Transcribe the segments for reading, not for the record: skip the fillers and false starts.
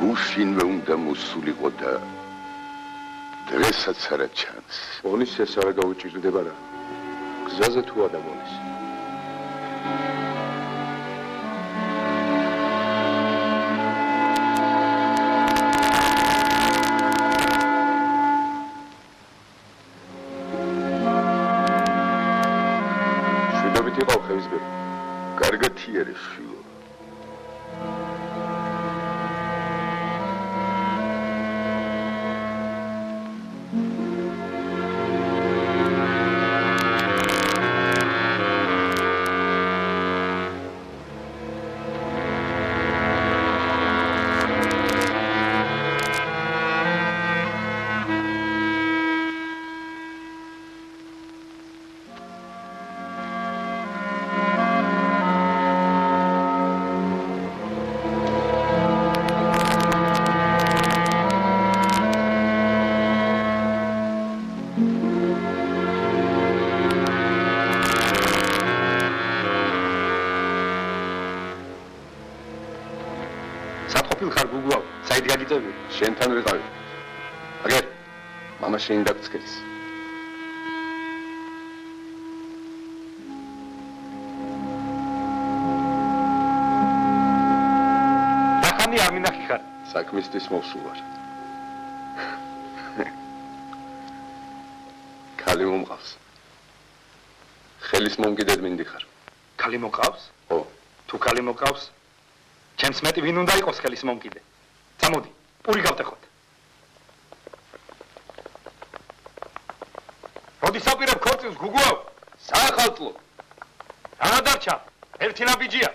გუშინვე უნდა მოსულიყო და დღესაც არა ჩანს. ონისეს არა გაუჭირდება რა. გზაზე თუ ადამიანის. შვიდობით იყავ ხევისბერი. კარგად იერე შვილო. შენთან ვიყავი. აგერ მამა შენ დაგწკეს. ახანი არ მინახი ხარ. საქმისთვის მოვსულ ვარ. ქალი მომყავს. ხელის მომკიდედ მინდიხარ. ქალი მოყავს? ხო. თუ ქალი მოყავს, ჩემს მეტი ვინ უნდა იყოს ხელის მომკიდე? წამოდი. პური გავტეხოთ. როდი საპირებ ქორწილს გუგუავ? საახალწლო. რა დარჩა? ერთი ნაბიჯია.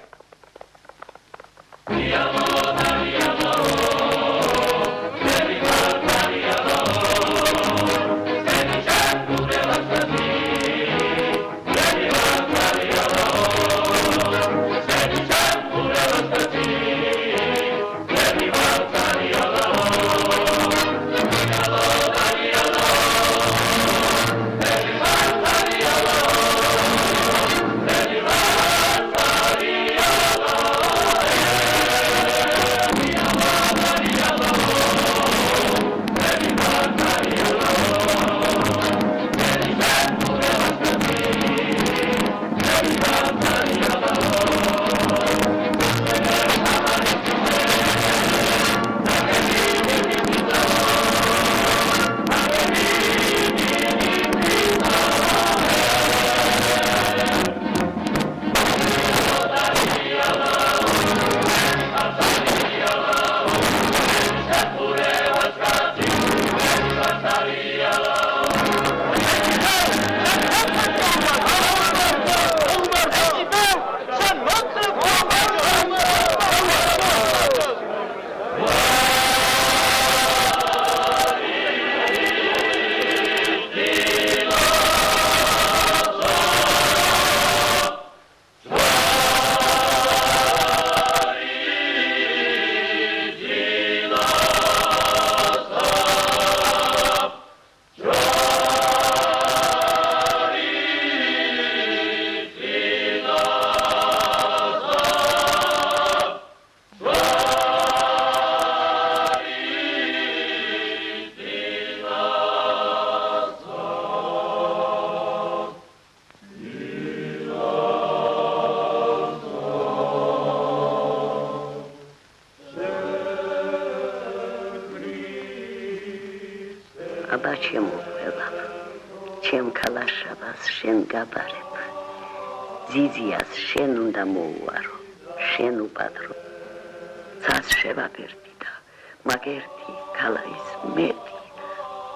ძიძიას შენ უნდა მოუარო, შენ უპატრო. ცას შევაბერდი და მაგერთი ქალაის მეტი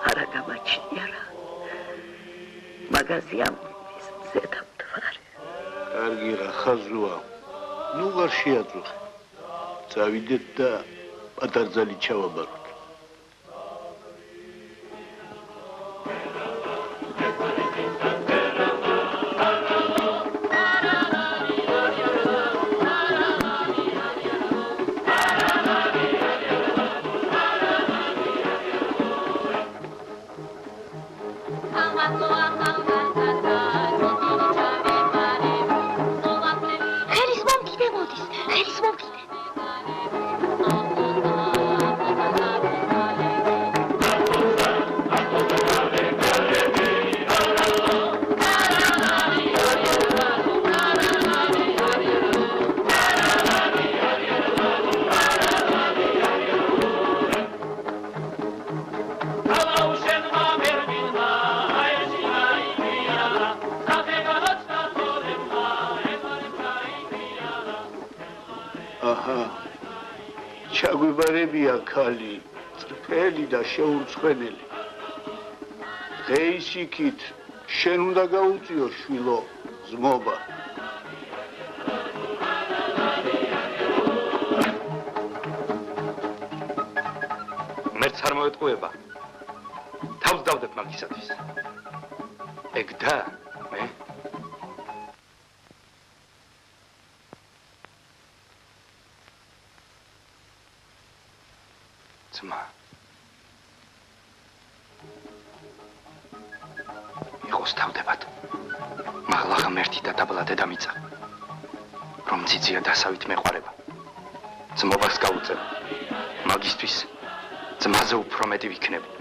არა გამაჩნია რა. მაგაზი ამის ზედამთვარე. კარგი რა ხაზოა. ნუ არ შეაწუხე. წავიდეთ და პატარძალი ჩავაბაროთ. ჩაგვიბარებია ქალი, წრფელი და შეურცხვენელი. დღეის იქით შენ უნდა გაუწიო შვილო ზმობა. მერც არ მოეტყუება. თავს დავდებ მაგისათვის. ეგ და მე ძმა იყოს თავდებად მაღლა ღმერთი და დაბლა დედამიწა რომ ძიძია დასავით მეყარება ძმობას გაუწევ მაგისთვის ძმაზე უფრო მეტი ვიქნები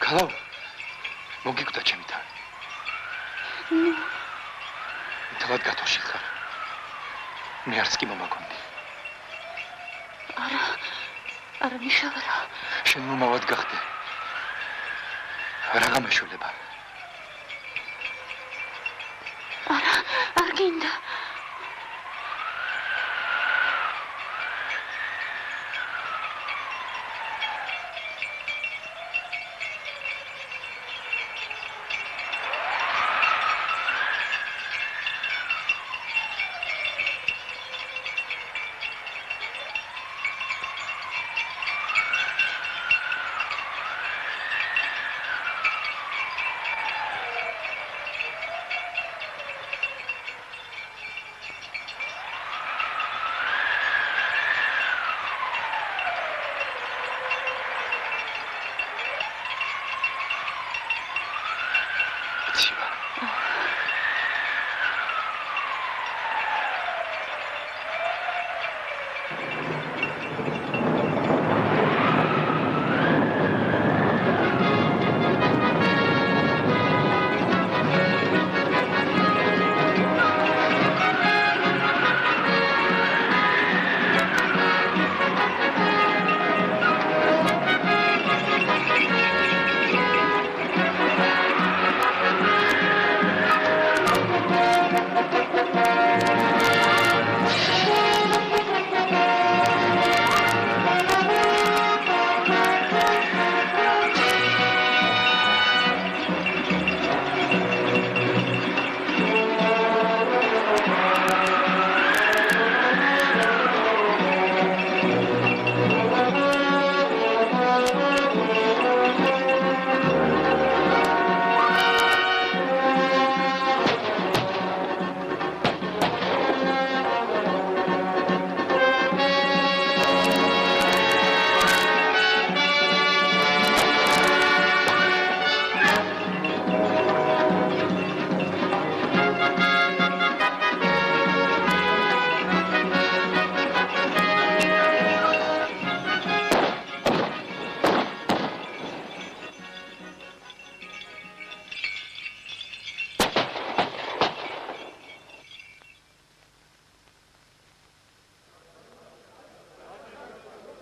ქალავ, მოგიკვდა ჩემი თავი. თავად გათოში ხარ. მე არც კი მომაგონდი. არა მიშალა. შენ მომავად გახდე. რა გამაშველება? არ გინდა.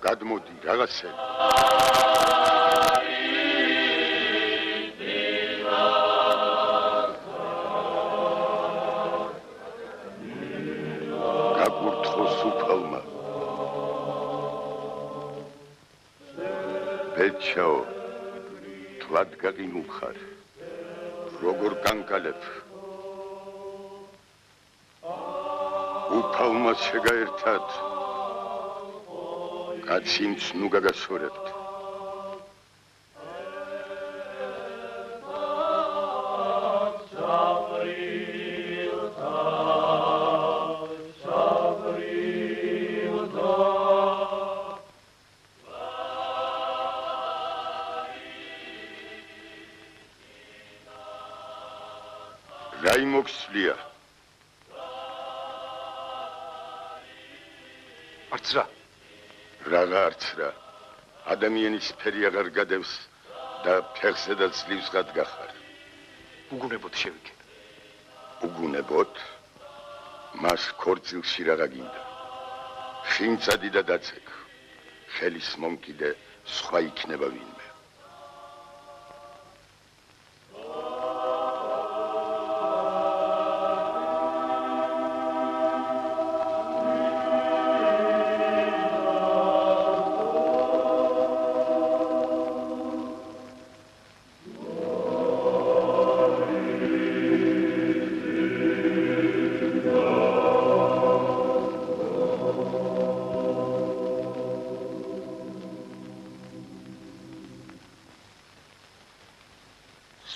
გადმოდი რაღაცა. გაკურთხოს უფალმა. ბეჭაო, თვად გაგინუხარ. როგორ განკალებ? უფალმა შეგაერთად. კაცინც ნუ გაგასორებთ. რა იმოქსლია? არც რა. რაღაც რა ადამიანის ფერი აღარ გადევს და ფეხზე და ძლივს გადგახარ. უგუნებოდ შევიქენ. უგუნებოდ? მას ქორწილში რაღა გინდა. შინცადი და დაცეკ. ხელის მომკიდე სხვა იქნება ვინმე.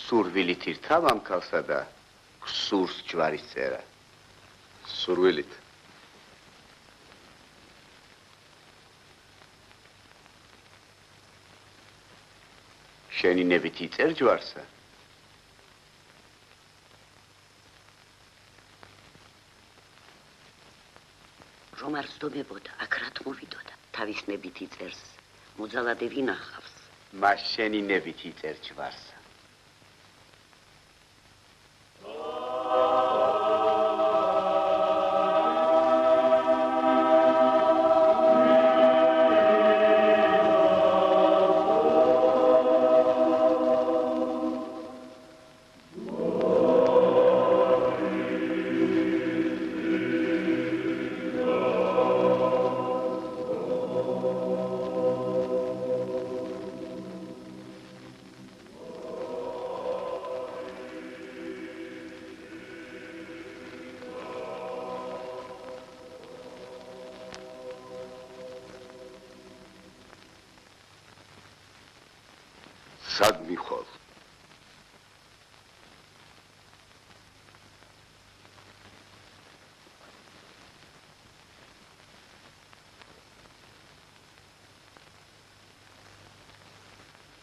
სურვილით ირთავ ამ ქალსა და გსურს ჯვარის წერა. სურვილით. შენი ნებით იწერ ჯვარსა? რომ არ სდომებოდა, აქ რა თმოვიდოდა, თავის ნებით იწერს, მოძალადე ვინ ახავს? მას შენი ნებით იწერ ჯვარს. სად მიხვალ?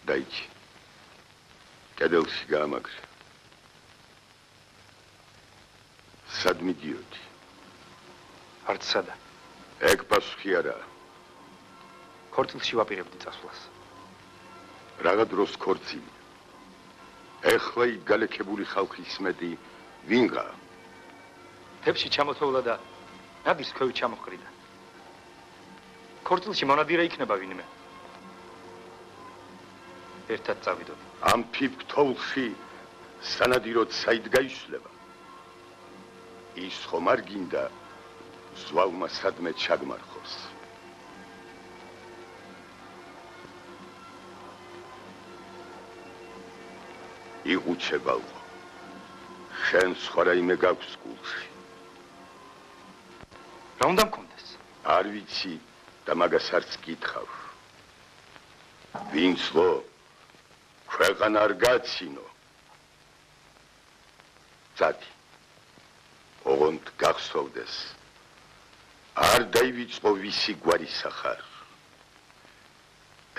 დაიჭი. კედელში გაამაგრე. სად მიდიოდი? არც სადა. ეგ პასუხი არაა. ქორწილში ვაპირებდი წასვლას. რაღა დროს ქორწილი. ეხლა იქ გალექებული ხალხის მეტი ვინღა? თებში ჩამოთოვლა და ნადირს ქვევით ჩამოჰყრიდა. ქორწილში მონადირე იქნება ვინმე. ერთად წავიდოდი. ამ ფიფქთოვლში სანადიროდ საით გაიშლება. ის ხომ არ გინდა ზვალმა სადმე ჩაგმარხოს. იღუჩებალო. შენ სხვა რაიმე გაქვს გულში. რა უნდა მქონდეს? არ ვიცი და მაგას არც გითხავ. ვინცლო ქვეყანა არ გაცინო. წადი. ოღონდ გახსოვდეს. არ დაივიწყო ვისი გვარი სახარ.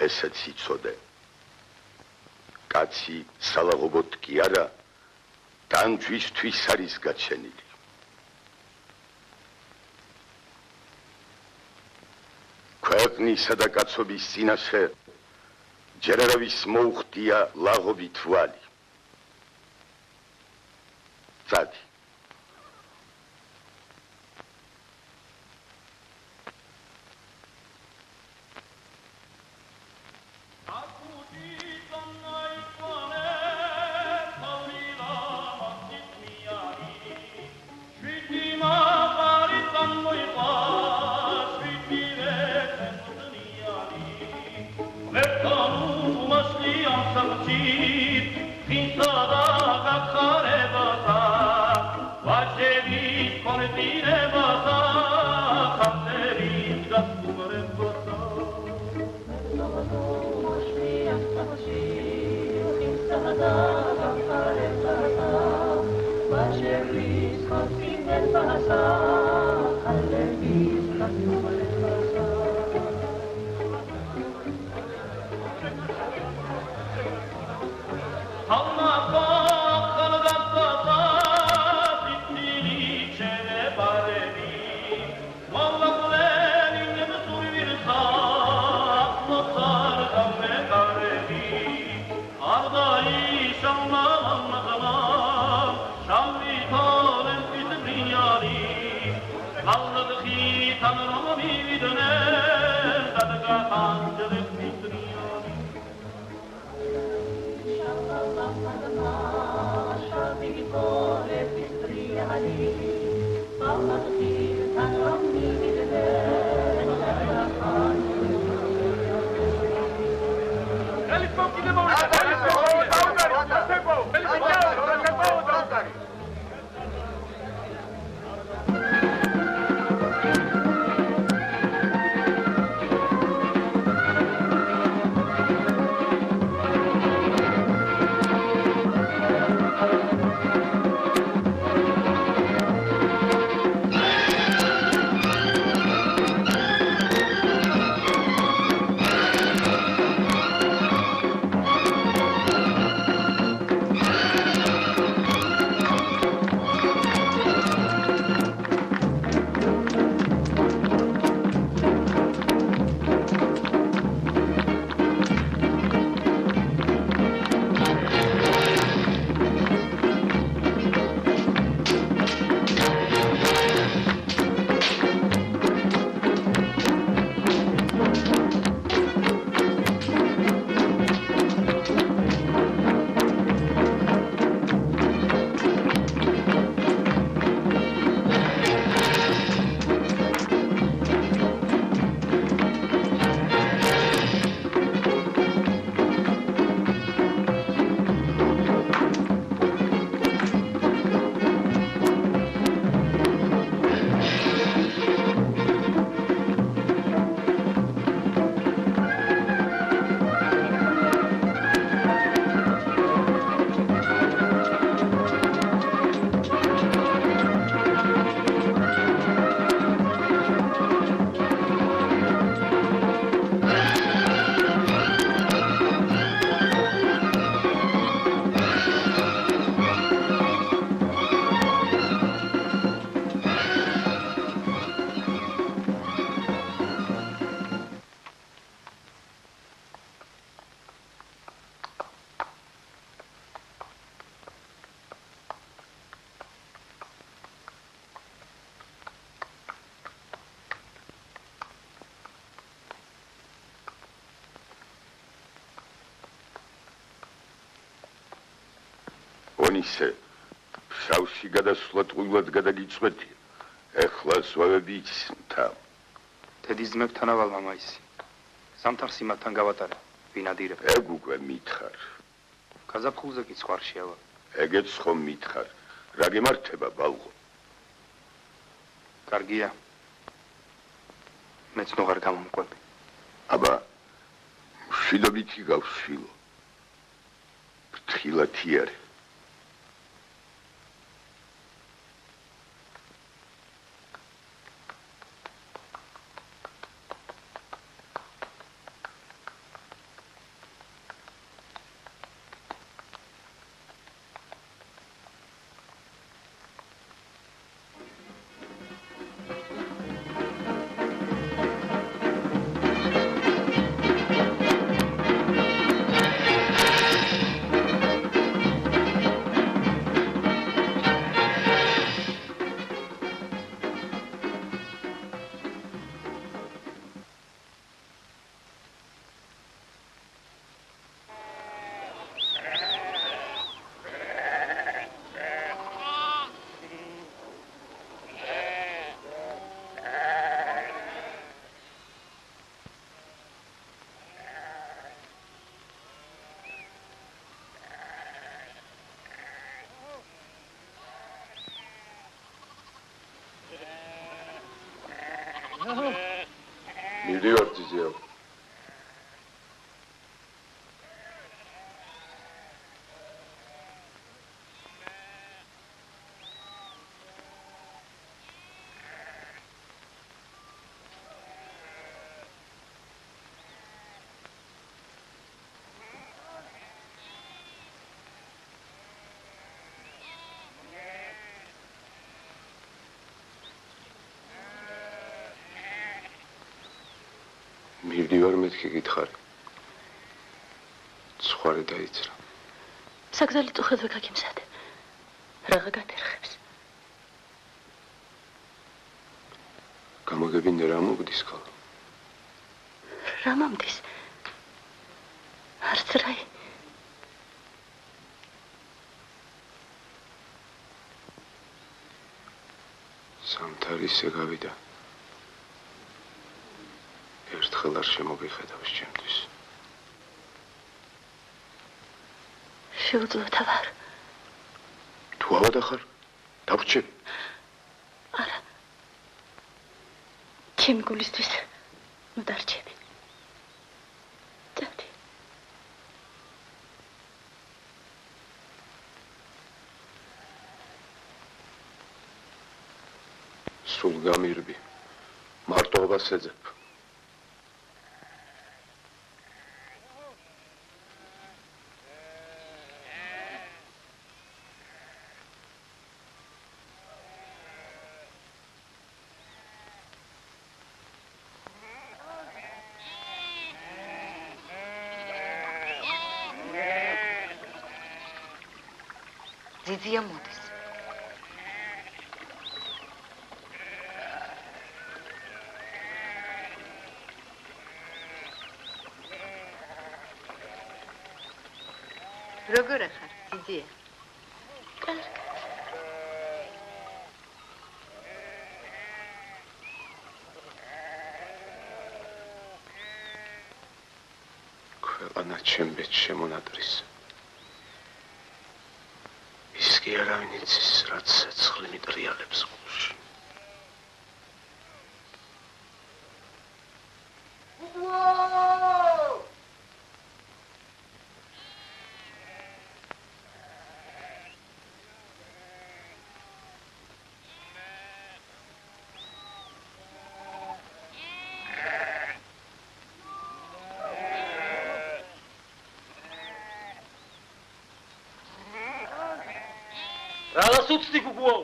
ესეც იცოდე. კაცი სალაღობოდ კი არა, ტანჯვისთვის არის გაჩენილი. ქვეყნისა და კაცობის წინაშე ჯერ არავის მოუხდია ლაღობი თვალი. წადი. გონისე შავში გადასვლა ტყუილად გადაგიწყვეტი. ეხლა სვავები იცისმთა. დედის ძმებთან ავალ მამაისი. სამთარს იმათთან გავატარე. ვინადირებ. ეგ უკვე მითხარ. გაზაფხულზე კი ცხვარში ავალ. ეგეც ხომ მითხარ. რა გემართება ბალღო? კარგია. მეც ნუღარ გამომყვები. აბა მშვიდობითი გავშილო. ფრთხილად იარე. მივდივარ ძიზეო. მივდივარ მეთქი გითხარი. ცხვარი დაიცრა. საგზალი წუხელვე გაგიმზადე. რაღა გადერხებს. გამოგებინე რა მოგდის ხოლო? რა მომდის? არც რაი. სამთარი ისე გავიდა. ერთხელ არ შემოგიხედავს ჩემთვის. შეუძლოთა ვარ. თუ ავადახარ, დავრჩები. არა. ჩემი გულისთვის ნუ დარჩები. წავდი. სულ გამირბი. მარტოობას ეძებ. ძიძია მოდის. როგორ ახარ, ძიძია? კარგ. ქვეყანა ჩემ ბედს შემონატრის. ის კი არავინ იცის, რაც ცეცხლი მიტრიალებს გულში. რას უცდი გუგუო?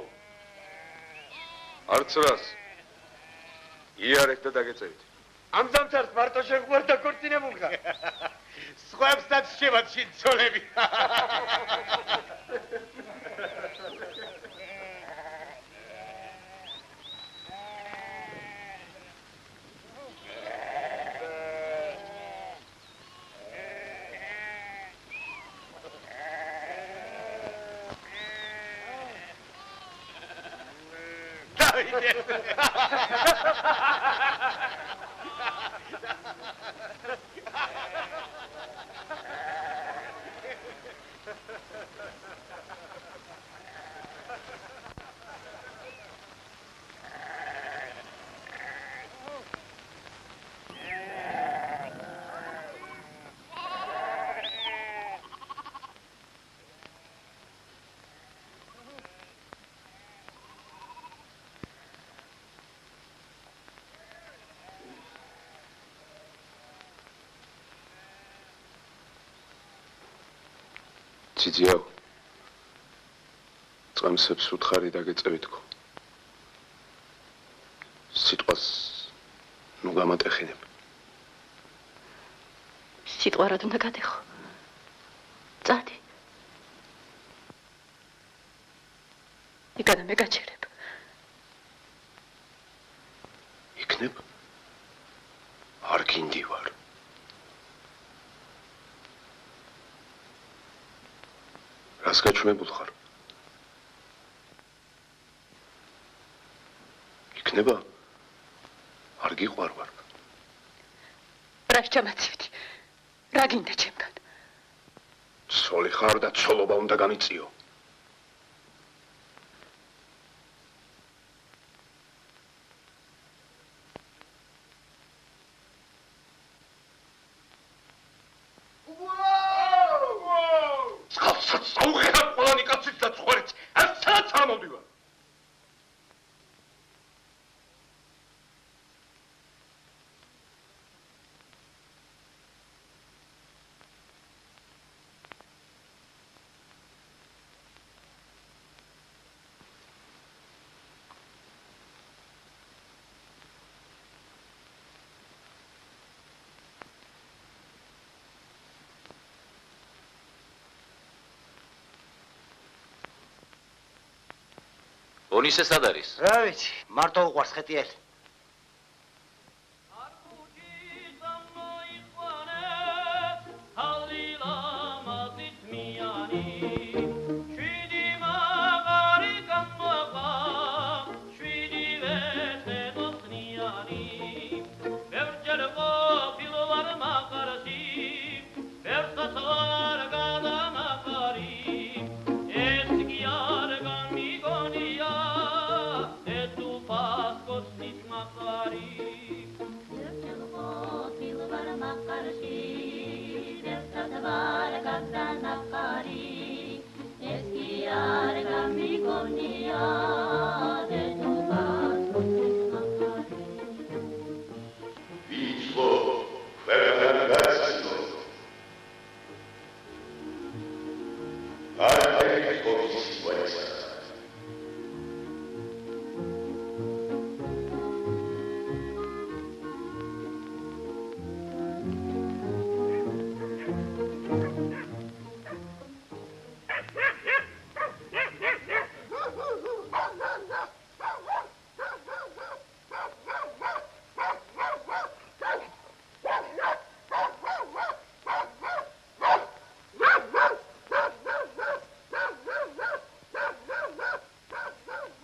არც რას. იარეთ და დაგეწევით. ამ ზამთარს მარტო შეგვარ დაქორწინებულხა. სხვებსაც შევათ შინცოლები. ძიძიაო, წამსებს უთხარი დაგეწევითქო. სიტყვას ნუ გამატეხინებ. სიტყვა რა უნდა გადეხო? წადი. იგანა მე გაჩერებ. იქნებ? არ გინდი ვარ. რას გაჩვენებულ ხარ? იქნება? არ გიყვარ ვარ. რას ჩამაცივდი? რა გინდა ჩემგან? ცოლი ხარ და ცოლობა უნდა გამიწიო. ონისე სად არის? რა ვიცი, მარტო უყვარს ხეტიელი.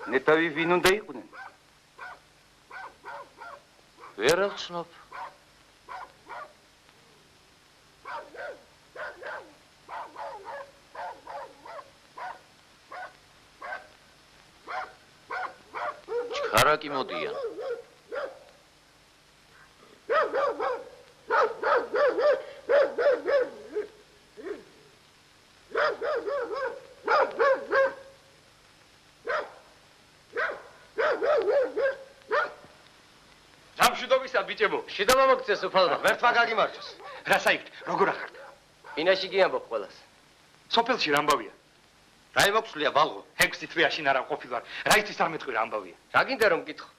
ნეტავი ვინ უნდა იყვნენ? ვერ ახსნობ. ჩქარაკი მოდიან. ბიჭებო, შიდა მომაქცეს უფალმა. ვერთმა გაგიმარჯოს. რა საიქთ? როგორ ახართ? ბინაში გიამბობ ყველას. სოფელში რა ამბავია? რა იმოქცლია ბალღო? 6 თვეაში არა ყოფილვარ. რაისთვის არ მეტყვი რა ამბავია? რა გინდა რომ გითხო?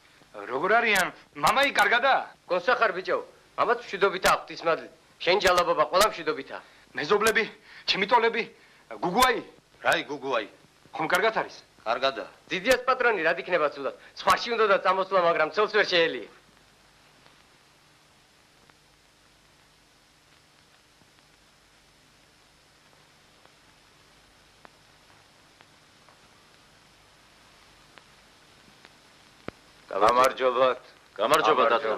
როგორ არიან? მამაი კარგადაა? გონსახარ ბიჭო. ამათ მშვიდობით აქვთ ის მადლი. შენ ჯალაბობა ყველა მშვიდობითა. მეზობლები, ჩემი ტოლები, გუგუაი, რაი გუგუაი? ხომ კარგად არის? კარგადაა. დიდიას პატრონი რა დიქნება ცუდად. სხვაში უნდა და წამოსვლა, მაგრამ ცოლს ვერ შეელია. გამარჯობათ. გამარჯობა დათო.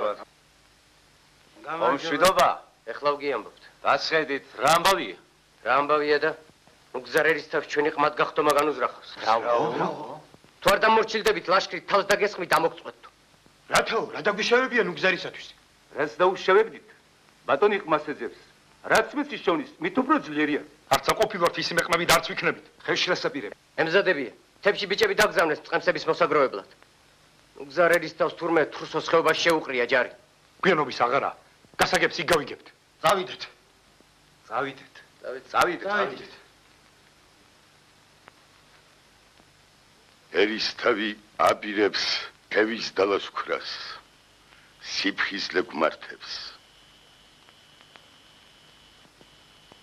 მშვიდობა. ეხლა ვგიამბობთ. დასხედით. რა ამბავია? რა ამბავია და? ნუ გზარერის თავს ჩვენი ყმად გახტომა განუზრახავს. თუ არ დამორჩილდებით ლაშქრით თავს დაგესხმით ამოგწყვეტთ. რათო, რა დაგვიშავებია ნუ გზარისათვის? რაც დაუშავებდით, ბატონი ყმას ეძებს. რაც მეც ისჩოვნის, მით უფრო ძლიერია. არც აყოფილვართ ისიმე ყმები და არც ვიქნებით. ხელშესაპირები. ემზადებია. თებში ბიჭები დაგზავნეს წყემსების მოსაგროვებლად. ნუ გზარერის თავს თურმე თრუსოს ხეობაში შეუყრია ჯარი. გვიანობის აღარა. გასაგებს იქ გავიგებთ. წავიდეთ. წავიდეთ. ერისთავი აბირებს გევის დალაშქრას, სიფხიზლე გვმართებს.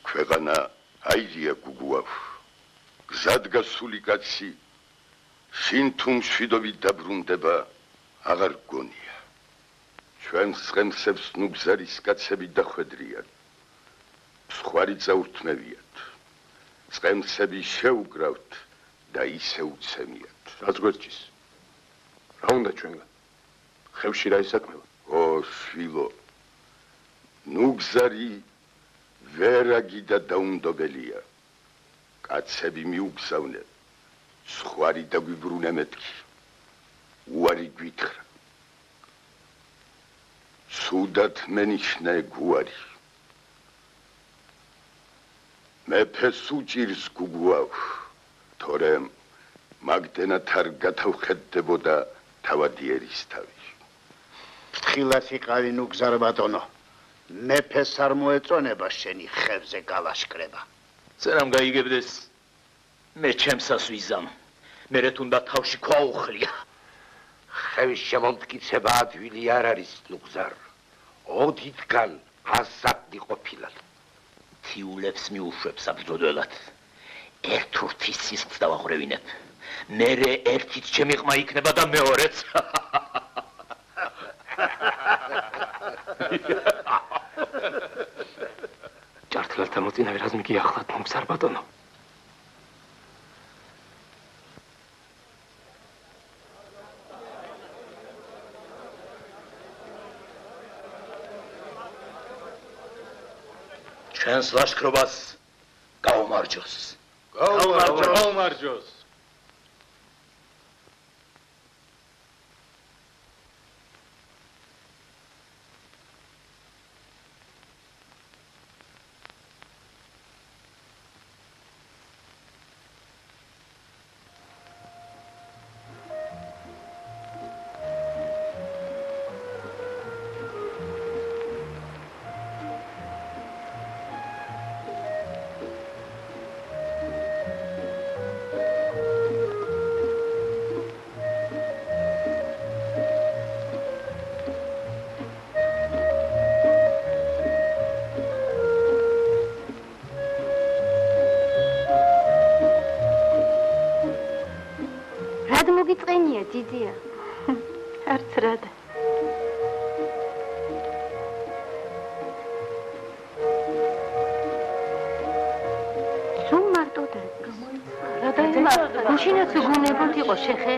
ქვეყანა აირია გუგუავ, გზად გასული კაცი, შინ თუ მშვიდობით დაბრუნდება, აღარ გონია. ჩვენს ღემსებს ნუ გზარის კაცები დახვედრიან, მსხვარი წაურთმევიათ, წყემსები შეუგრავთ და ისე უცემიათ. რაც გვერდჩის. რა უნდა ჩვენგან? ხევში რა ისაქმევა? ო შვილო, ნუ გზარი ვერაგი და დაუნდობელია. კაცები მიუგზავნე, სხვარი დაგვიბრუნე მეთქი. უარი გვითხრა. სუდად მენიშნე გუარი. მეფეს უჭირს გუგუავ, თორემ მაგდენად არ გათავხედდებოდა თავადი ერისთავი. ფრთხილად იყავი ნუ გზარ ბატონო. მეფეს არ მოეწონება შენი ხევზე გალაშქრება. წერამ გაიგებდეს. მე ჩემსას ვიზამ. მერე თუნდა თავში ქვაუხლია. ხევის შემომტკიცება ადვილი არ არის ნუ გზარ. ოდითგან ასაკდი ყოფილად. თიულებს მიუშვებს საბრძოლველად. ერთ-ურთის სისხლს დავაყრევინებ. მერე ერთიც ჩემი ყმა იქნება და მეორეც. ჭართლალთა მოწინავე რაზმი გიახლავთ ნუ გზარ ბატონო. ჩვენს ლაშქრობას გაუმარჯოს. გაუმარჯოს. მოგიწყენია ძიძია. არც რადა. სულ მარტოდა. რადა იმართა. მაშინაც უგუნებოდ იყო შეხე.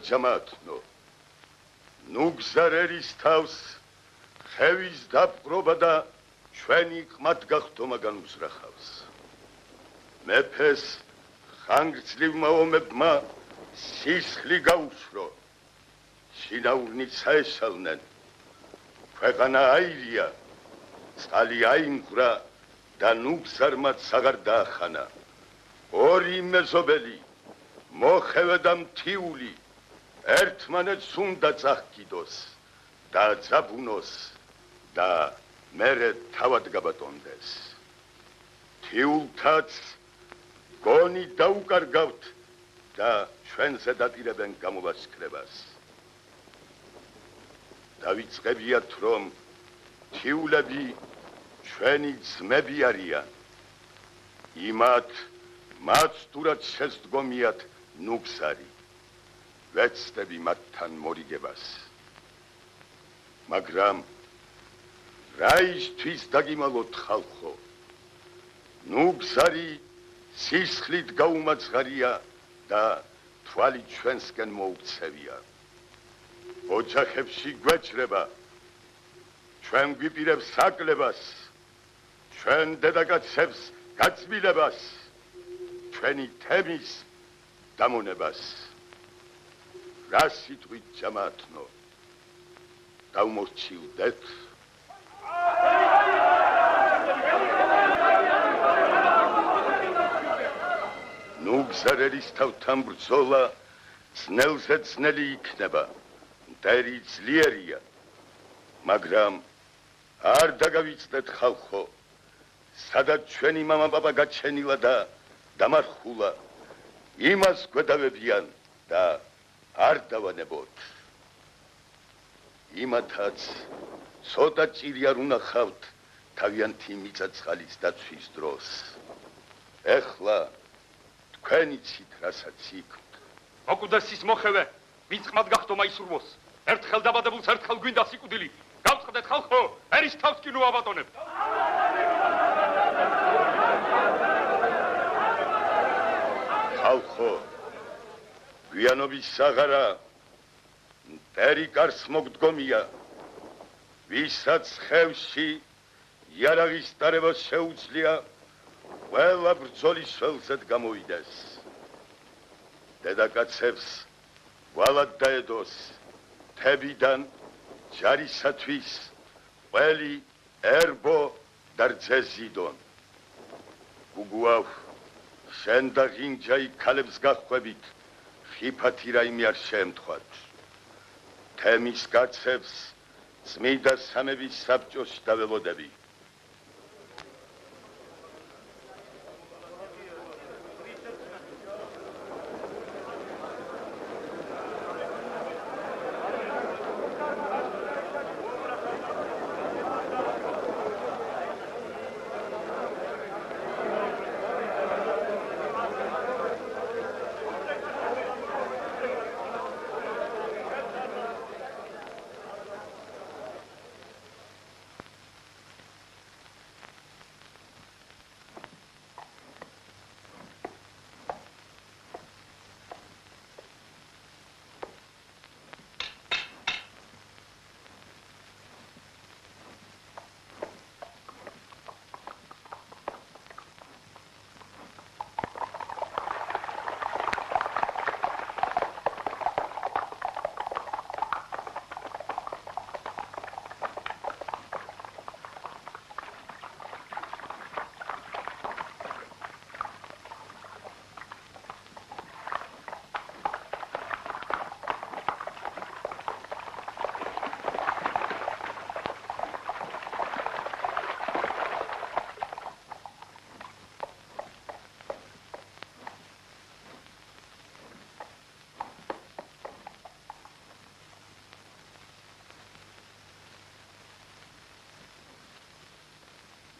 ჯამათნო. ნუ გზარერის თავს ხევის დაპყრობა და ჩვენი ყმად გახდომაგან უზრახავს. მეფეს ხანგრძლივმა ომებმა სისხლი გაუშრო. შინაურნით საესალნენ. ქვეყანა აირია, წყალი აიმღვრა და ნუ გზარმაც აღარ დაახანა. ორი მეზობელი, მოხევე და მთიული, ერთმანეთს უნდა წაჰკიდოს და ძაბუნოს და მერე თავად გაბატონდეს. მთიულთაც გონი დაუკარგავთ და ჩვენზე დაპირებენ გამოვასკრებას. დავიწყებიათ, რომ მთიულები ჩვენი ძმები არიან. მათ თურაც შესდგომიათ ნუგზარი. ვეცდები მათთან მორიგებას. მაგრამ რა ისთვის დაგიმალოთ ხალხო? ნუგზარი სისხლით გაუმაძღარია და თვალი ჩვენსკენ მოუქცევია. ოჯახებში გვეჭრება, ჩვენ გვიპირებს საკლებას, ჩვენ დედაკაცებს გაწმილებას, ჩვენი თემის დამონებას. რა სიტყვით ჯამათნო, დავმორჩილდეთ? ნუ გზარერის თავთან ბრძოლა ძნელზე ძნელი იქნება, მტერი ძლიერია, მაგრამ არ დაგავიწყდეთ ხალხო, სადაც ჩვენი მამა-პაპა გაჩენილა და დამარხულა, იმას გვედავებიან და არ დავანებოთ. იმათაც ცოტა ჭირი არ უნახავთ თავიანთი მიწა-წყალის დაცვის დროს. ეხლა თქვენ იცით, რასაც იქვთ. მოკვდეს ის მოხევე, ვინც ყმად გახდომა ისურვოს. ერთხელ დაბადებულს ერთხელ გვინდა სიკვდილი. გავწყდეთ ხალხო, ერის თავს კი ნუ აბატონებთ. ხალხო, გვიანობის საღარა მტერი კარს მოგდგომია, ვისაც ხევში იარაღის დარება შეუძლია, ყველა ბრძოლის ველზედ გამოვიდეს. დედაკაცებს ვალად დაედოს, თებიდან ჯარისათვის ყველი ერბო და რძეზიდონ. გუგუავ, შენ და ღინჯაი ქალებს გახვებით, ხიფათი რაიმე არ შეემთხვათ. თემის კაცებს წმიდა სამების საბჭოში დაველოდები.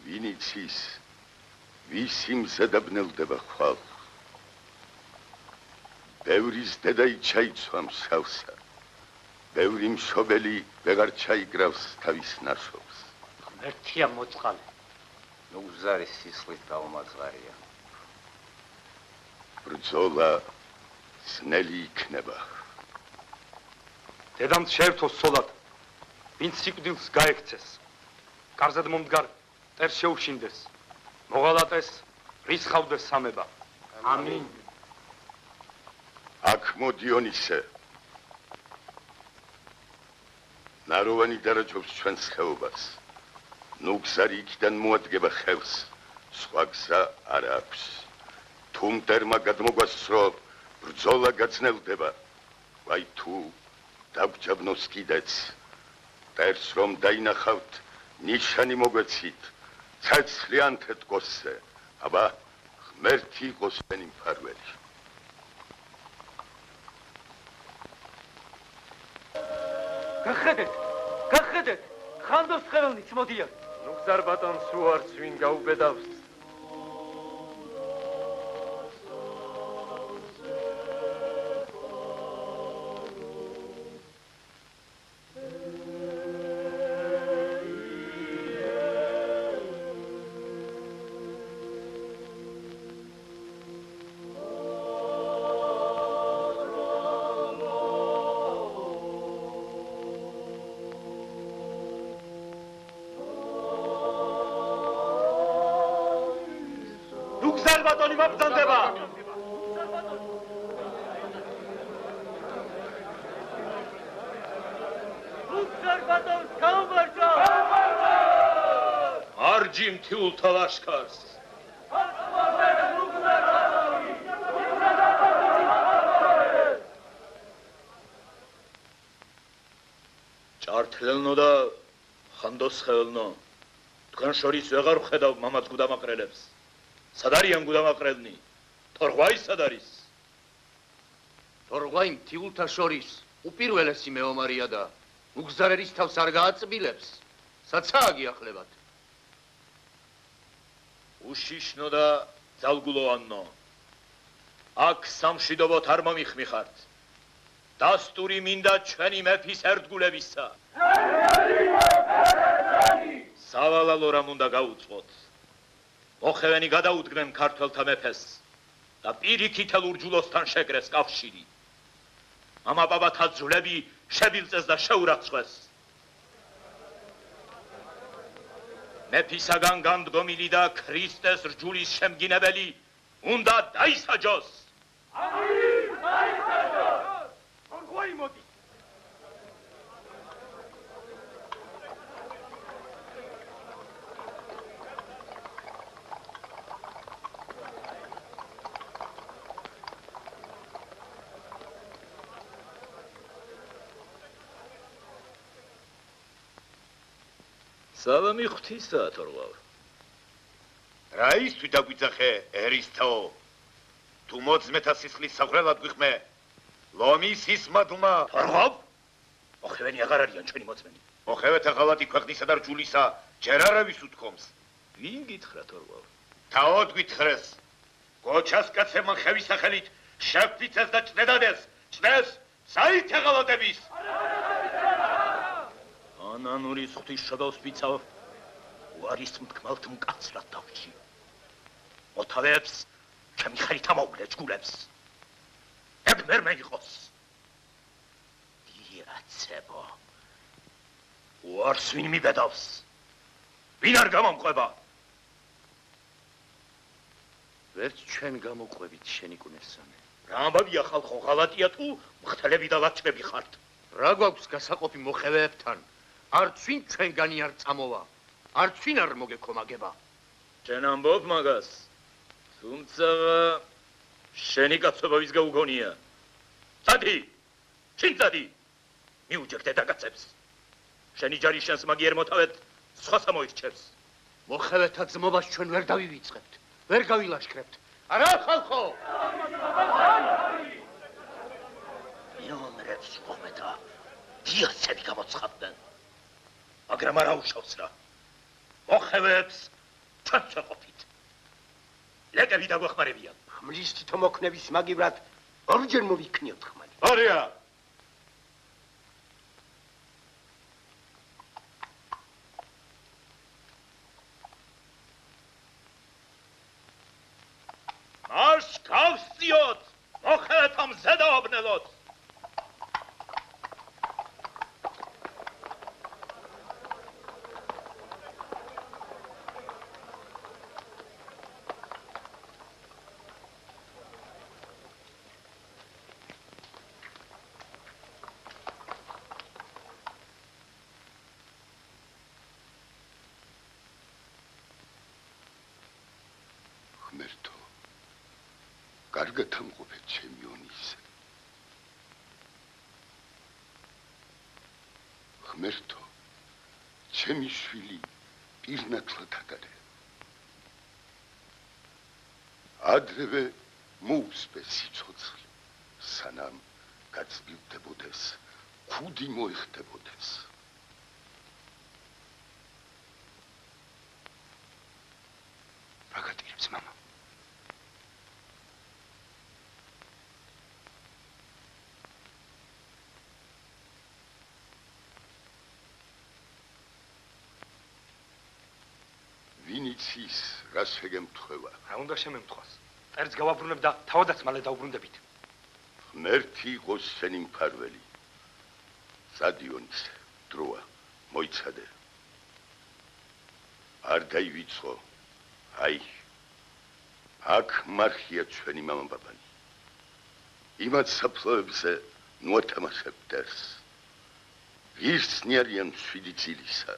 ვინიცის ვის იმზედა ბნელდება ხვალ. ბევრის დედა იჩაიცვა მსგავსა, ბევრი მშობელი ვეღარ ჩაიგრავს თავის ნაშობს. ღმერთია მოწყალე. ნუგზარის სისხლით გაუმაძღარია. ბრძოლა ძნელი იქნება. დედამ შეერთოს სოლად, ვინც სიკვდილს გაექცეს. კარზად მომდგარ ტერს შეუშინდეს, მოღალატეს, რისხავდეს სამება. ამინ. აქ მოდიონისე. ნაროვანი დარაჯობს ჩვენს ხეობას. ნუ გზარი იქიდან მოადგება ხევს, სხვა გზა არ აქვს. თუ მტერმა გადმოგვასწრო, ბრძოლა გაძნელდება. ვაი თუ დაგვჯაბნოს კიდეც. მტერს რომ დაინახავთ, ნიშანი მოგვეცით. ცეცხლიან თეთრკოსზე, აბა ღმერთი იყოს ჩვენი მფარველი. გახედეთ, ხანდოს ხელნიც მოდიან. ნუ გზარ ბატონს უარს ვინ გაუბედავს. მარჯი მთიულთა ლაშქარს. ჭართლელნო და ხანდოს ხელნო. თქვენ შორის ვეღარ ვხედავ მამაც გუდამაყრელებს. სად არიან გუდამაყრელნი? თორღვაი სად არის? თორღვაი მთიულთა შორის უპირველესი მეომარია და უგზარერის თავს არ გააწბილებს. საცაა გიახლებათ. უშიშნო და ძალგულოვანნო. აქ სამშვიდობოთ არ მომიხმიხართ. დასტური მინდა ჩვენი მეფის ერთგულებისა. სავალალო რამ უნდა გაუწყოთ. მოხევენი გადაუდგნენ ქართველთა მეფეს და პირიქით ელურჯულოსთან შეკრეს კავშირი. ამაბაბათა ძვლები შებილწეს და შეურაცხყვეს. მეფისაგან განდგომილი და ქრისტეს რჯულის შემგინებელი უნდა დაისაჯოს. ამინ, დაისაჯოს! თორღვაი მოდი. სალამი ღვთისა, თორღვავ. რა ის თუ დაგვიძახე, ერისთაო? თუ მოძმეთა სისხლის საღვრელად გვიხმე, ლომის ისმადლმა. თორღვავ? მოხევენი აღარ არიან ჩვენი მოწმენი. მოხევეთა ღალატი ქვეყნისა და რჯულისა ჯერ არავის უთქვამს. ვინ გითხრა, თორღვავ? თაოდ გითხრეს. გოჩას კაცებმა ხევის სახელით შეფიცეს და ჭდედადეს. ჭდეს საით ღალატების. ანანურის ღვთის შობელს ვიცავ, უარის მტკმელთ მკაცრად დავში. მოთავეებს ჩემი ხელით ამოვლე ჯგულებს. ეგ ვერ მეიყოს. იაცებო. უარს ვინ მიბედავს? ვინ არ გამომყვება? ვერც ჩვენ გამოყვებით შენი კუნესამე. რა ამბავია ხალხო, ღალატია თუ მხთელები და ლაჩები ხართ? რა გვაქვს გასაყოფი მოხევეებთან? არც ვინ ჩვენგანი არ წამოვა, არც ვინ არ მოგექომაგება. ჩვენ ამბობ მაგას, თუმცა შენი კაცობა ვის გაუგონია? წადი, შინ წადი, მიუჯერ დედაკაცებს. შენი ჯარი შენს მაგიერ მოთავედ სხვას ამოირჩევს. მოხევეთა ძმობას ჩვენ ვერ დავივიწყებთ, ვერ გავილაშქრებთ. არა ხალხო! მეომრებს უხმედა, დიაცები გამოცხადდნენ. მაგრამ არა უშავს რა. მოხევებს ჩვენც ვეყოფით. ლეკები დაგვეხმარებიან. ხმლის თითომოქნების მაგივრად ორჯერ მოვიქნიოთ ხმალი. არია! მას გავსწიოთ, მოხევეთა მზე დააბნელოთ. კარგად ამყოფე ჩემი ონისე. ღმერთო, ჩემი შვილი პირნათლად ატარე. ადრევე მოუსპე სიცოცხლე, სანამ გაწბილდებოდეს, ქუდი მოიხდებოდეს. აგატირებს მამა. ვინიცის რა შეგემთხვევა? რა უნდა შემემთხვას? წერს გავაბრუნებ და თავადაც მალე დაუბრუნდებით. ღმერთი იყოს შენი მფარველი. სადიონისე, დროა, მოიცადე. არ დაივიწყო. აი, აქ მარხია ჩვენი მამაბაბანი. იმათ საფლოებზე ნუათამაშებ დერს. ღირსნი არიან 7 წილისა,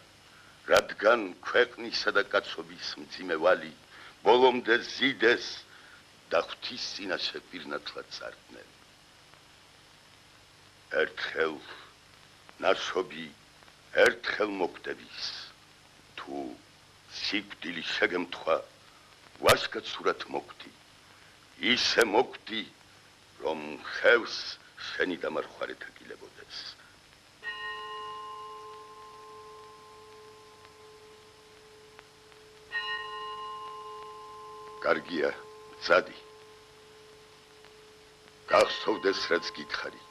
რადგან ქვეყნისა და კაცობის მძიმე ვალი ბოლომდე ზიდეს და ღვთის წინაშე პირნათლად წარდგნენ. ერთხელ ნაშობი, ერთხელ მოკვდების. თუ სიკვდილი შეგემთხვა, ვაშკაცურად მოკვდი. ისე მოკვდი, რომ ხევს შენი დამარხვარე თაკილებოდეს. კარგია, მზადი. გახსოვდეს, რაც გითხარი.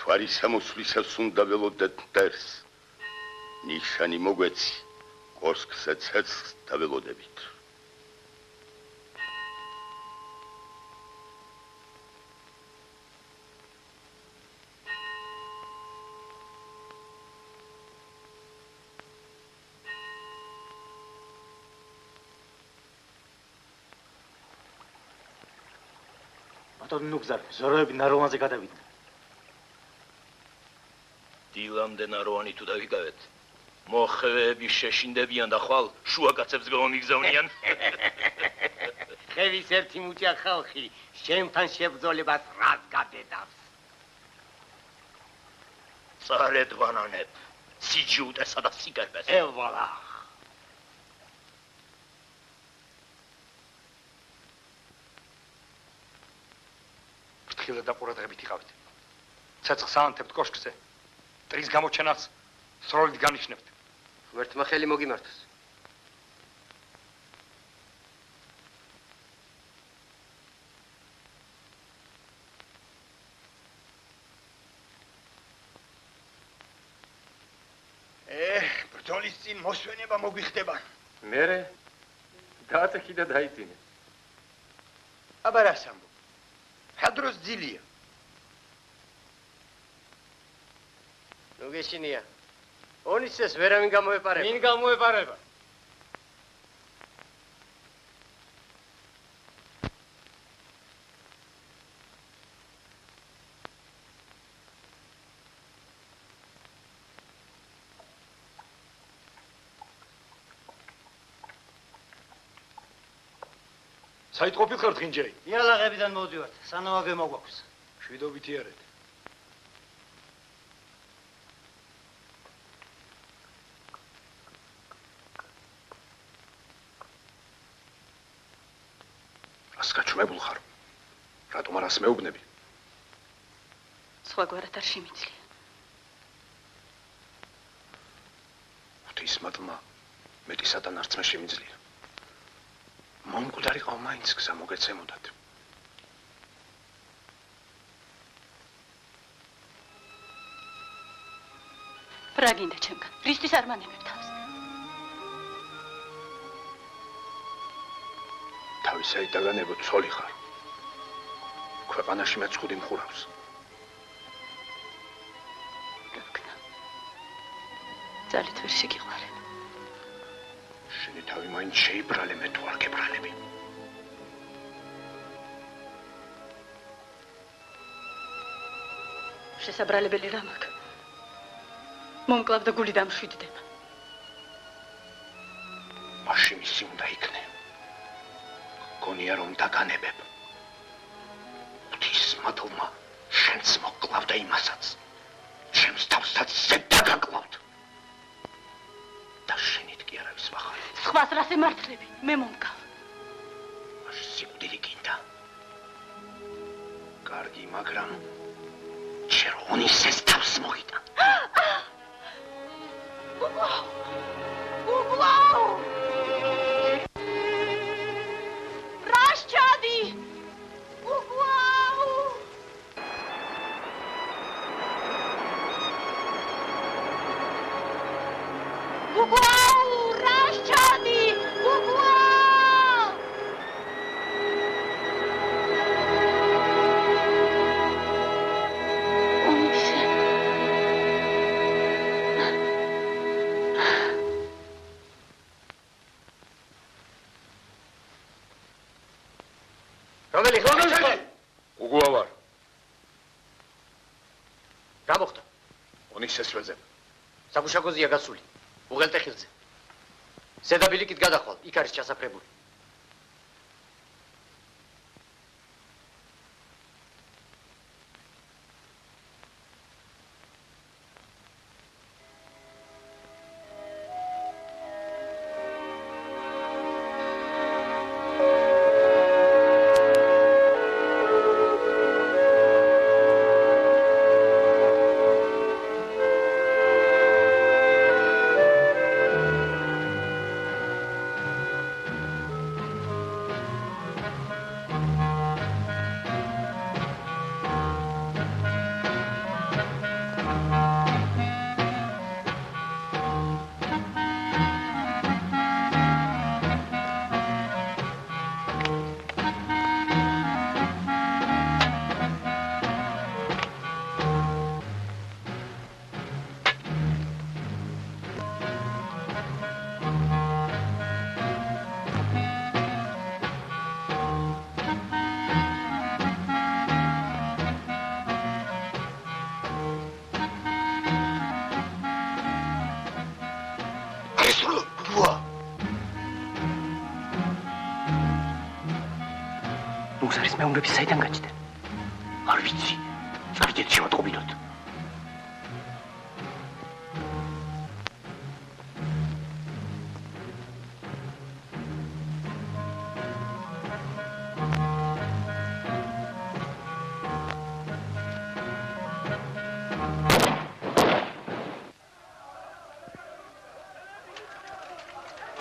თვარი სამოსვლისას უნდა ველოდეთ მტერს. ნიშანი მოგვეცი, კოშკზე ცეცხლს დაველოდებით. ბატონო ნუგზარ, ზოროები ნაროვანზე გადავიდნენ. დილამდე ნაროვანი თუ დავიკავეთ, მოხევეები შეშინდებიან და ხვალ შუა კაცებს გამომიგზავნიან. ხევის ერთი მუჭა ხალხი შემთან შებრძოლებას რას გადედავს? წარეთ ბანანებ, სიჯუტესა და სიკერპეს. ელვალა. ფრთხილად და ყურადღებით იყავით. ცეცხლს აანთებთ კოშკზე. ტრის გამოჩენას სროლით განიშნებთ. ღმერთმა ხელი მოგიმართოს. ბრძოლის წინ მოსვენება მოგვიხდება. მერე დააწექი და დაიწინე. აბა რას ამბობ? ჰადროს ძილია. ნუ გეშინია. ონისეს ვერავინ გამოეპარება. ვინ გამოეპარება? საიტყოფილ ხართ ღინჯერი. იალაღებიდან მოვდივართ, სანავაგე მოგვაქვს. შვიდობით იარეთ. რას გაჩვენებულ ხარ? რატომ არას მეუბნები? სხვაგვარად არ შემიძლია. ღვთის მადლმა მეტისადან არც მე შემიძლია. მომკვდარიყავ მაინც გზა მოგეცემოდათ. რა გინდა ჩემგან? რისთვის არ მანებებ თავს? თავის აიდაგანებო ცოლი ხარ. ქვეყანაში მეცხუდი მხურავს. გაგნა. ძალით ვერ შეგიყვარებ. შენი თავი მაინც შეიბრალე, მე თუ არ გებრალები. შესაბრალებელი რა მაქვს? მომკლავ და გული დამშვიდდება. მაშინ ისი უნდა იქნე. გონია რომ დაგანებებ. ხმათოვმა შენც მოკლავდა იმასაც. ჩემს თავსაც ზედ დაგაკლავთ. და შენით კი არავის მახარებია. სხვას რას ემართლები? მე მომგავ. მაშინ სიკვდილი გინდა. კარგი, მაგრამ ჩერვონის თავს მოგიტან. უგლაო! რაშჩადი! უგლაო! უგლაო! რაშჩადი! უგლაო! რომელი ხარ? უგუა ვარ. რა მოხდა? ონის შესვეზე. საგუშაგოზია გასული. უღელტეხილზე. ზედაბილიკით გადახვალ, იქ არის ჩასაფრებული. მუგზარის მეომრები საიდან გაჩნდნენ? არ ვიცი. წარიდეთ შევატყობინოთ.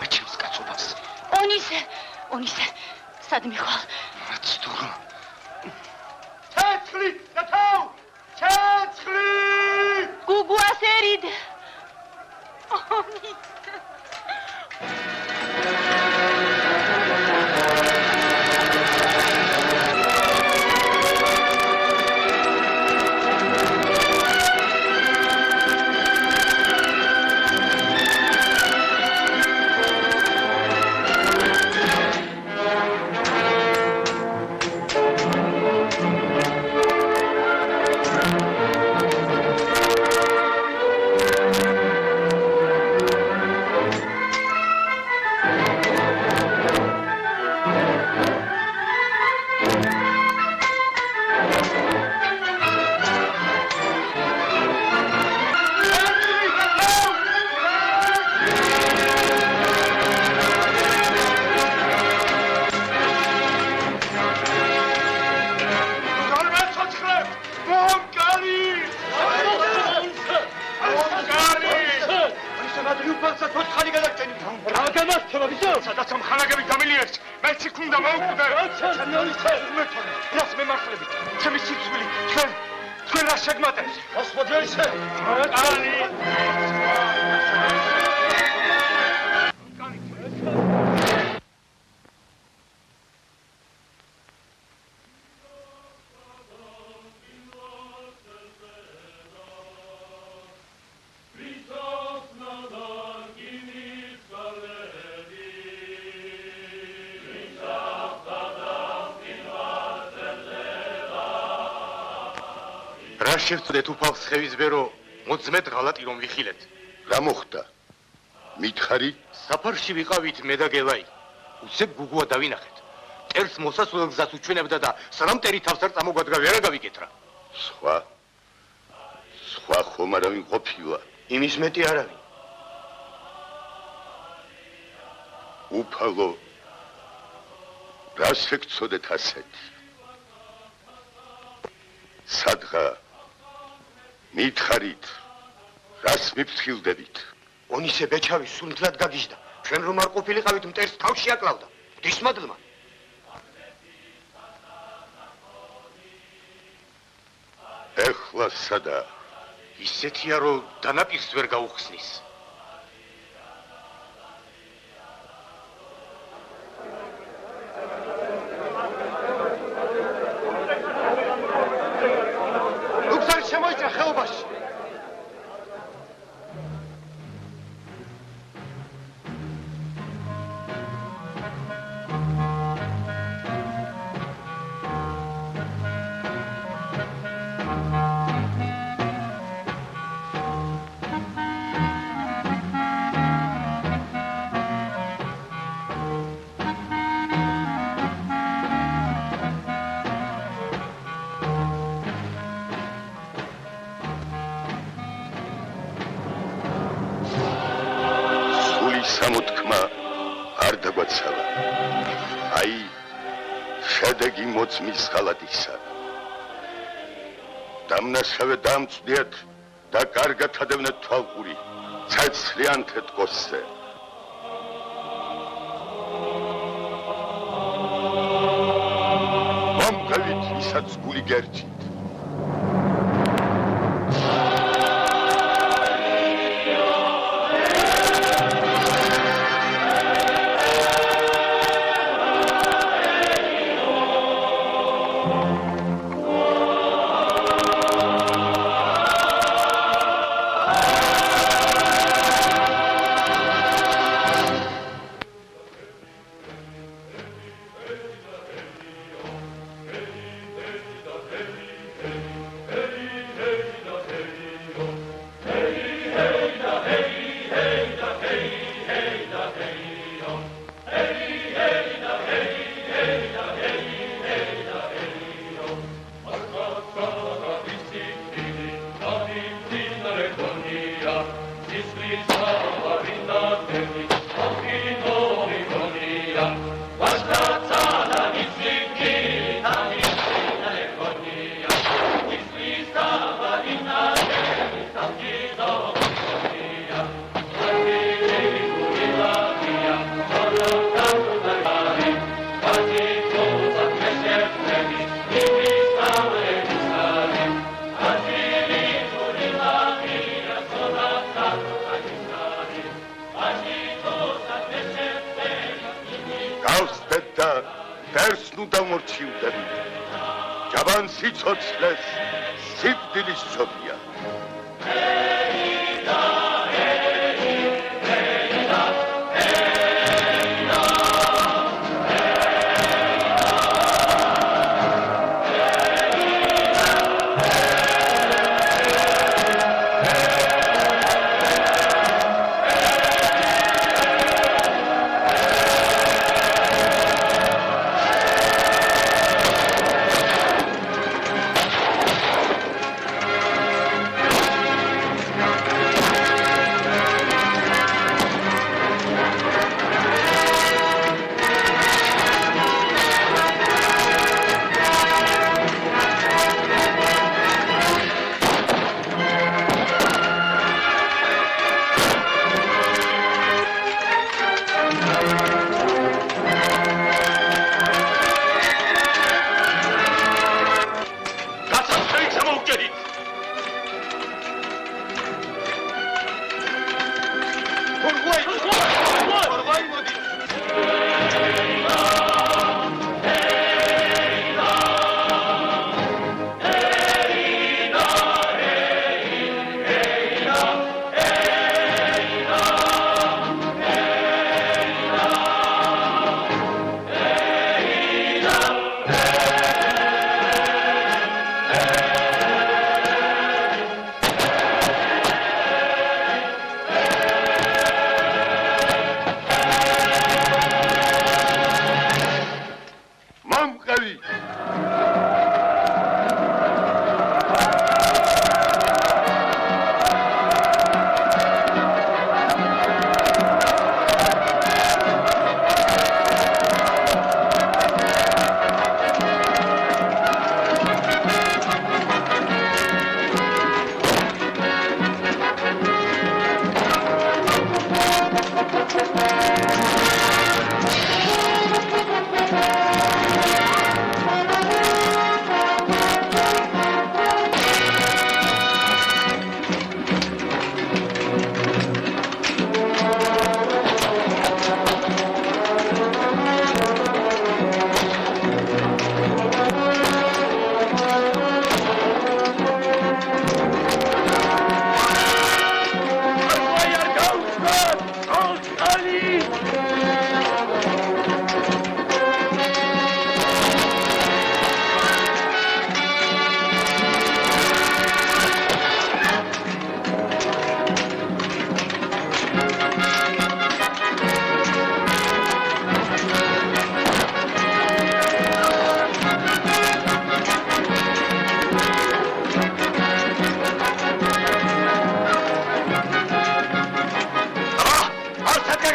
მეჩემს კაცობას. ონისე, სად მიხვალ? რაც თურა. ცეცხლი, დათავ! ცეცხლი! გუგუას ერიდ. ონისე. სადაც მხანაგები გამილიერს, მეც იქ უნდა მოვკვდე. რას მემართლებით? ჩემი სიცხვილი, თქვენ რა შეგმატებს? Господише! რა შევწდეთ უფალს ხევისბე რომ მოძმეთ ღალატი რომ ვიხილეთ. რა მოხდა? მითხარი? საფარში ვიყავით მე და გელაი. უცებ გუგუა დავინახეთ. მტერს მოსასვლელ გზას უჩვენებდა და სრამტერი თავს არ წამოგვადგა ვერა გავიკეთრა. სხვა ხომ არავინ ყოფილა. იმის მეტი არავინ. უფალო რას ეგცოდეთ ასეთი? სადღა მითხარით რას მიფრთხილდებით? ონისე ბეჩავი სულთლად გაგიჟდა. ჩვენ რომ არ ყოფილიყავით მტერს თავში აკლავდა. ღვთისმადლმა. ეხლა სადა? ისეთია რომ დანაპირს ვერ გაუხსნის. ლუქსარი შემოიჭრა ხეობაში. სამოთქმა არ დაგვაცალა. აი შედეგი მოწმის ხალათისა. დამნაშავე დამწვდიათ და კარგად ადევნეთ თვალყური ცეცხლიან თეთრკოსზე. მომგავით ისაც გული გერჩით. სიცოცხლეს სიკვდილის ზოგია.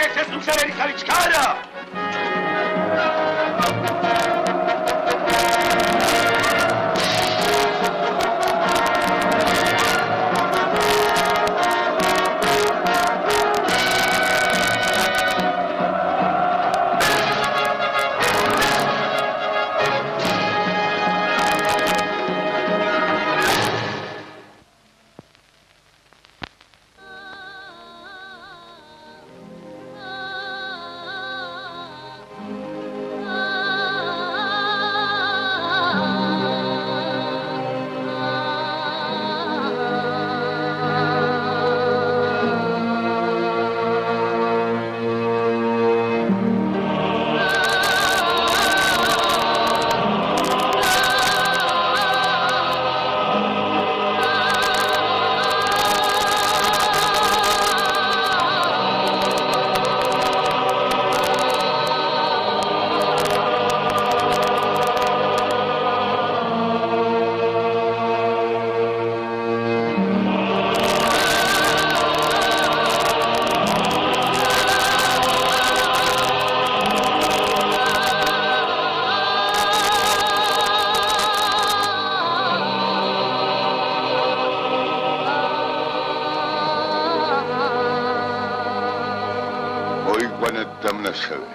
ეს უშავერი ხალი ჩქარა. დამნაშავე.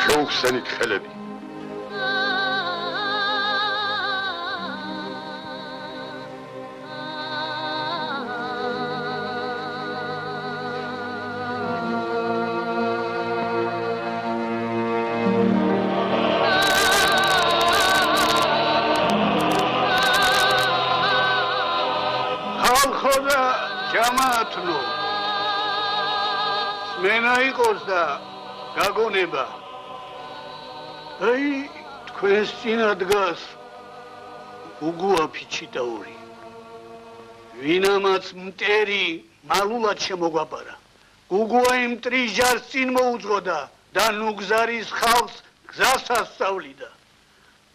შოუსენით ხელები. ხალხო და ჯამაათნო, სმენა იყოს და გაგონება. აი, თქვენს წინა დგას უგუა ფიჩიტაური. ვინამაც მტერი მალულად შემოგვაპარა. უგუა იმ ტრიჟარს წინ მოუძღოდა და ნუგზარის ხალხს გზას ასწავლიდა.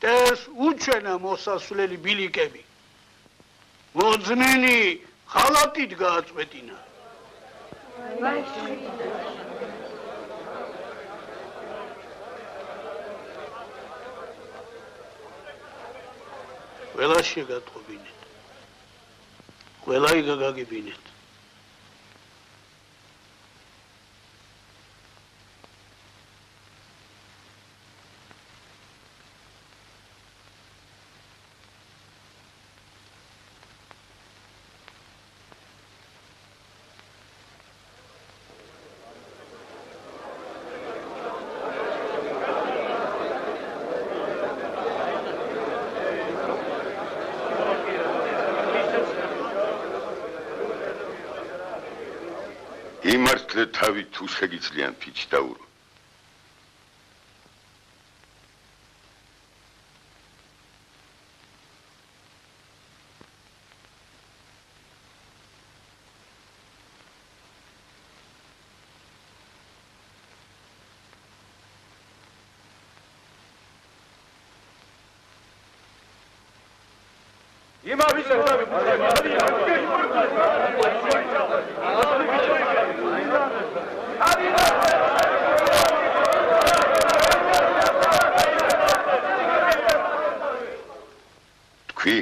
ეს უჩვენა მოსასვლელი ბილიკები. მოძმენი ხალატით გააწყვეტინა. ყველა შეგატყობინეთ. ყველა იგაგაგებინეთ. იმართლე თავი თუ შეგიძლიან ფიჩიტაურო. თქვი,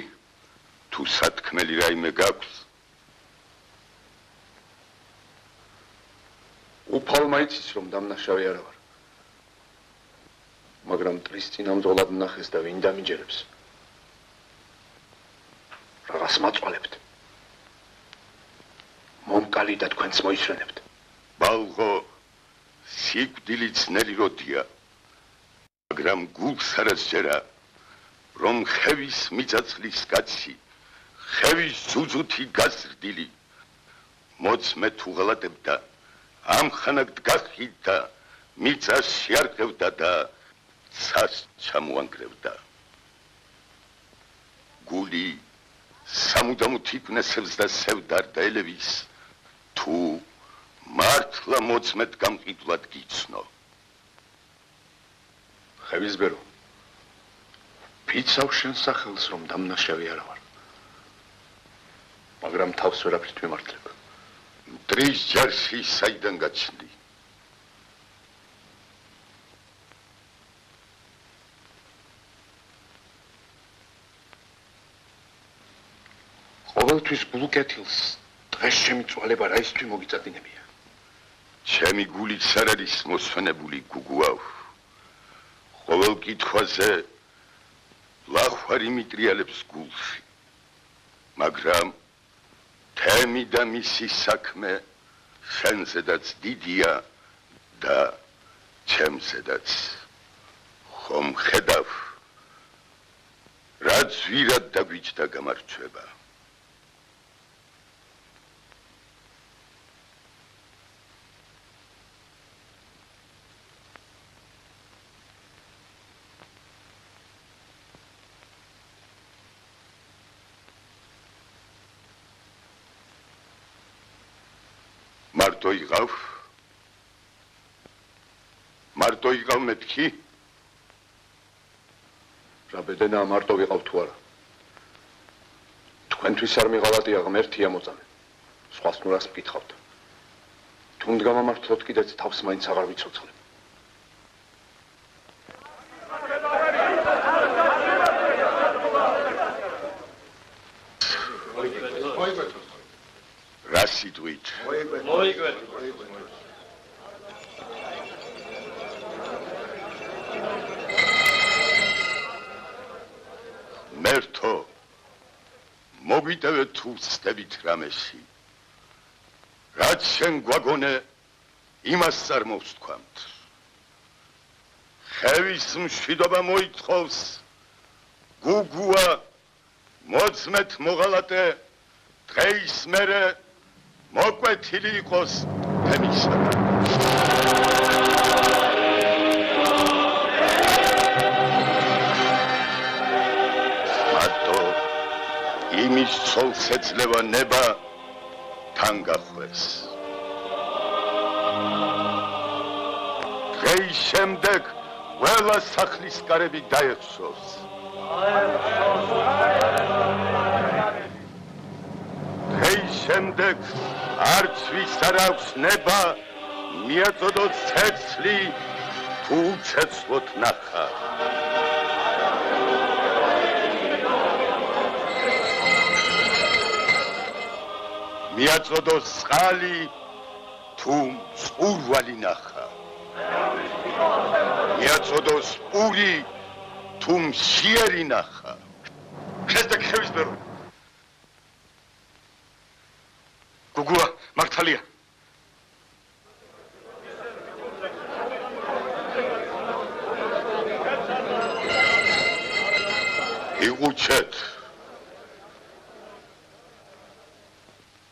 თუ სათქმელი რაიმე გაქვს? უფალმა იცის, რომ დამნაშავე არა ვარ. მაგრამ მტრის წინამძღოლად ნახეს და ვინ დამიჯერებს? რაღაც მაწვალებთ. მომკალი და თქვენც მოისვენებთ. ბალღო სიკვდილი ძნელი როდია, მაგრამ გულს არასჯერა, რომ ხევის მიწაწლის კაცი, ხევის ზუზუთი გაზრდილი, მოწმე თუ ღალატებდა, ამხანაგ დგახიდდა, მიწას შეარყევდა და ცას ჩამოანგრევდა. გული სამუდამოდ იქნესებს და სევდარდა ელევის, თუ მართლა მოწმედ გამყიდვლად გიცნო. ხევისბერო, ფიცავ შენ სახელს, რომ დამნაშავე არა ვარ. მაგრამ თავს ვერაფრით ვიმართლებ. მტრის ჯარში საიდან გაჩნდი? ყოველთვის გულუკეთილს დღეს შემიწვალება რაისთვის მოგიწადინებია? ჩემი გულიც არ არის მოსვენებული გუგუავ. ყოველ კითხვაზე ლახვარი მიტრიალებს გულში. მაგრამ თემი და მისი საქმე შენზედაც დიდია და ჩემზედაც. ხომ ხედავ, რაც ვირად დაგვიჯდა გამარჯვება. მარტო იყავ? მარტო იყავ მეთქი? რა ბედენა მარტო ვიყავ თუ არა? თქვენთვის არ მიღალატია ღმერთია მოწამე. სხვას ნუ რას მკითხავთ? თუნდ გამამართლოთ კიდეც თავს მაინც აღარ ვიცოცხლებ. რასიტყვით? მერთო, მოგვიტევე თუ ვსდებით რამეში. რაც შენ გვაგონე, იმას წარმოვსთქვამთ. ხევის მშვიდობა მოითხოვს, გუგუა, მოწმეთ მოღალატე, დღეის მერე მოკვეთილი იყოს თემისა. მარტო იმის ცოლს ეძლევა ნება თან გახვეს. დღეის შემდეგ ყველა სახლის კარები დაეხსოს. დღეის შემდეგ არც ვის არ აქვს ნება მიაწოდოთ ცეცხლი თუ უცეცხლოთ ნახა. მიაწოდოთ წყალი თუ მწყურვალი ნახა. მიაწოდოს პური თუ მშიერი ნახა. შეძდე ხევისბერო. გუგუა, მართალია. იღუჩეთ.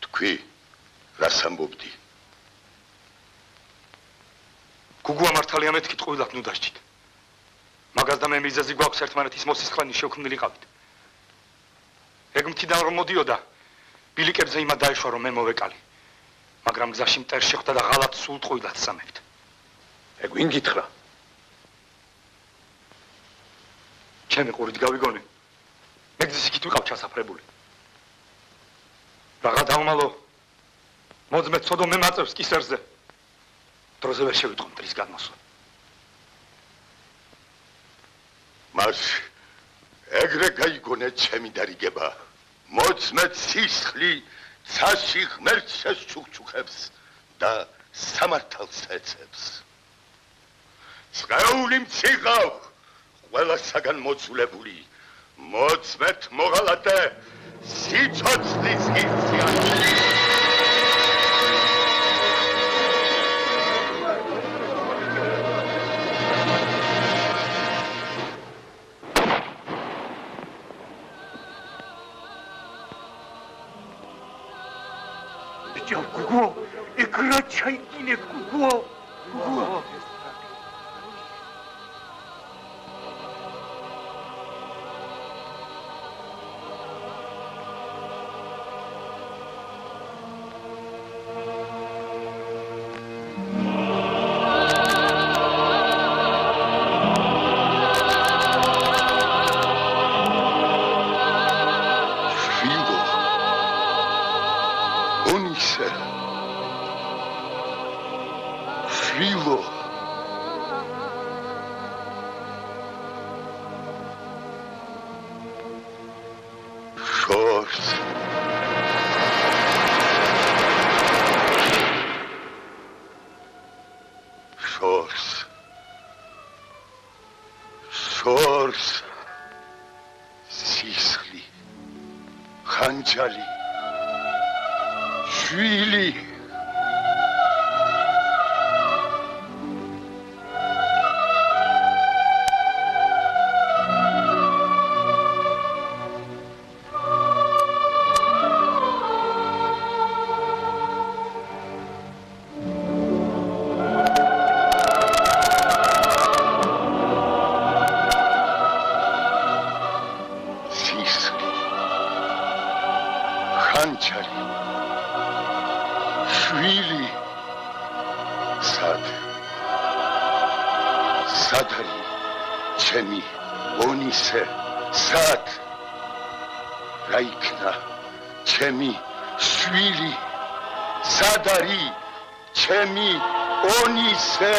თქვი, რას ამბობდი? გუგუა მართალია მეთქი ტყუილად ნუ დასჭით. მაგას და მე მიზეზი გვაქვს ერთმანეთის მოსისხლანის შევქმნილიყავით. ეგ მთიდან რომ მოდიოდა, ბილიკებზე იმად დაეშვა რომ მე მოვეკალი. მაგრამ გზაში მტერ შეხვდა და ღალატ სულ ტყუილად სამებთ. ეგ ვინ გითხრა? ჩემი ყურით გავიგონე. მე გზის იქით ვიყავ ჩასაფრებული. რაღა დავმალო. მოძმე ცოდო მე მაწევს კისერზე. დროზე ვერ შევიტყო მტრის გადმოსვლა. მას ეგრე გაიგონე ჩემი დარიგება. მოწმე სისხლი ცაში ღმერთს შეჩუქჩუქებს და სამართალს ეცებს. წყეული მციღავ, ყველასაგან მოცულებული მოწმეთ მოღალატე სიცოცხლის ღირსიანში გუგუა, ეგ რა ჩაიგინე გუგუა? გუგუა. Φίλο, Σόρς, Σόρς, Σόρς, Σίσλι, Χάντζαλι, Σουίλι, ხანჩარი შვილი სად არის ჩემი ონისე სად რა იქნა ჩემი შვილი სად არის ჩემი ონისე